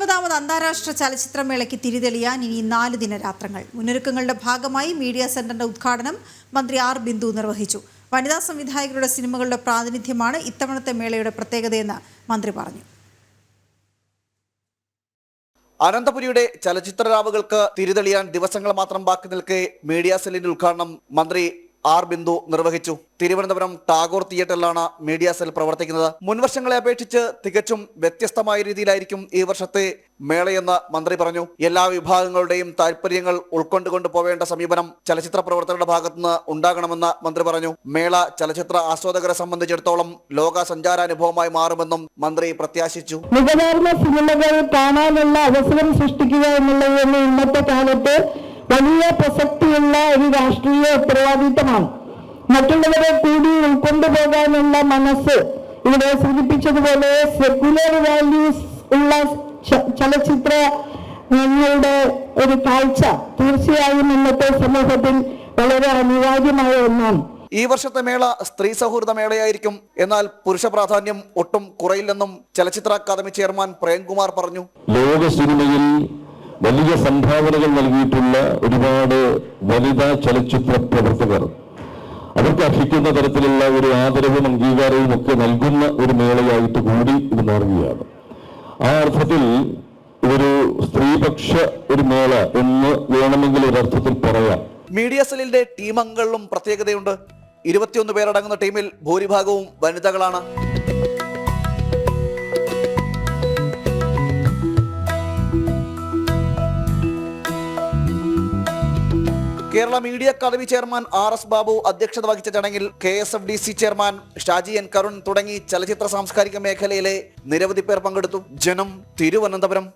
19ാമത് അന്താരാഷ്ട്ര ചലച്ചിത്രമേളയ്ക്ക് തിരിതെളിയാൻ ഇനി 4 ദിനരാത്രങ്ങൾ. മുന്നൊരുക്കങ്ങളുടെ ഭാഗമായി മീഡിയ സെന്ററിന്റെ ഉദ്ഘാടനം മന്ത്രി ആർ ബിന്ദു നിർവഹിച്ചു. വനിതാ സംവിധായകരുടെ സിനിമകളുടെ പ്രാതിനിധ്യമാണ് ഇത്തവണത്തെ മേളയുടെ പ്രത്യേകതയെന്ന് മന്ത്രി പറഞ്ഞു. അനന്തപുരിയുടെ ചലച്ചിത്രരാവുകൾക്ക് തിരിതെളിയാൻ ദിവസങ്ങൾ മാത്രം ബാക്കി നിൽക്കെ മീഡിയ സെല്ലിന്റെ ഉദ്ഘാടനം മന്ത്രി ആർ ബിന്ദു നിർവഹിച്ചു. തിരുവനന്തപുരം ടാഗോർ തിയേറ്ററിലാണ് മീഡിയ സെൽ പ്രവർത്തിക്കുന്നത്. മുൻവർഷങ്ങളെ അപേക്ഷിച്ച് തികച്ചും വ്യത്യസ്തമായ രീതിയിലായിരിക്കും ഈ വർഷത്തെ മേളയെന്ന് മന്ത്രി പറഞ്ഞു. എല്ലാ വിഭാഗങ്ങളുടെയും താല്പര്യങ്ങൾ ഉൾക്കൊണ്ടുകൊണ്ട് പോവേണ്ട സമീപനം ചലച്ചിത്ര പ്രവർത്തകരുടെ ഭാഗത്തുനിന്ന് ഉണ്ടാകണമെന്ന് മന്ത്രി പറഞ്ഞു. മേള ചലച്ചിത്ര ആസ്വാദകരെ സംബന്ധിച്ചിടത്തോളം ലോക സഞ്ചാരാനുഭവമായി മാറുമെന്നും മന്ത്രി പ്രത്യാശിച്ചു. മികവാർന്ന സിനിമകൾ കാണാനുള്ള അവസരം സൃഷ്ടിക്കുക എന്നുള്ളത് ഇന്നത്തെ കാലത്ത് വലിയ പ്രസക്തിയുള്ള ഒരു രാഷ്ട്രീയ ഉത്തരവാദിത്തമാണ്. മറ്റുള്ളവരെ കൂടി ഉൾക്കൊണ്ടുപോകാനുള്ള മനസ്സ്, ഇവിടെ സൂചിപ്പിച്ചതുപോലെ സെക്യുലർ വാല്യൂസ് ഉള്ള ചലച്ചിത്രങ്ങളുടെ ഒരു കാഴ്ച തീർച്ചയായും ഇന്നത്തെ സമൂഹത്തിൽ വളരെ അനിവാര്യമായ ഒന്നാണ്. ഈ വർഷത്തെ മേള സ്ത്രീ സൗഹൃദ മേളയായിരിക്കും. എന്നാൽ പുരുഷ പ്രാധാന്യം ഒട്ടും കുറയില്ലെന്നും ചലച്ചിത്ര അക്കാദമി ചെയർമാൻ പ്രേംകുമാർ പറഞ്ഞു. ലോക സിനിമയിൽ വലിയ സംഭാവനകൾ നൽകിയിട്ടുള്ള ഒരുപാട് വനിതാ ചലച്ചിത്ര പ്രവർത്തകർ അവർക്ക് അർഹിക്കുന്ന തരത്തിലുള്ള ഒരു ആദരവും അംഗീകാരവും ഒക്കെ നൽകുന്ന ഒരു മേളയായിട്ട് കൂടി ഇത് മാറുകയാണ്. ആ അർത്ഥത്തിൽ ഇതൊരു സ്ത്രീപക്ഷ ഒരു മേള എന്ന് വേണമെങ്കിൽ ഒരർത്ഥത്തിൽ പറയാം. മീഡിയ സെല്ലിന്റെ ടീം അംഗങ്ങളിലും പ്രത്യേകതയുണ്ട്. 21 പേരടങ്ങുന്ന ടീമിൽ ഭൂരിഭാഗവും വനിതകളാണ്. Kerala media academy chairman RS Babu അധ്യക്ഷത വഹിച്ച ചടങ്ങിൽ KSFDC chairman Shaji N Karun തുടങ്ങി ചലച്ചിത്ര സാംസ്കാരിക മേഖലയിലെ നിരവധി പേർ പങ്കെടുത്തു. ജനം, തിരുവനന്തപുരം.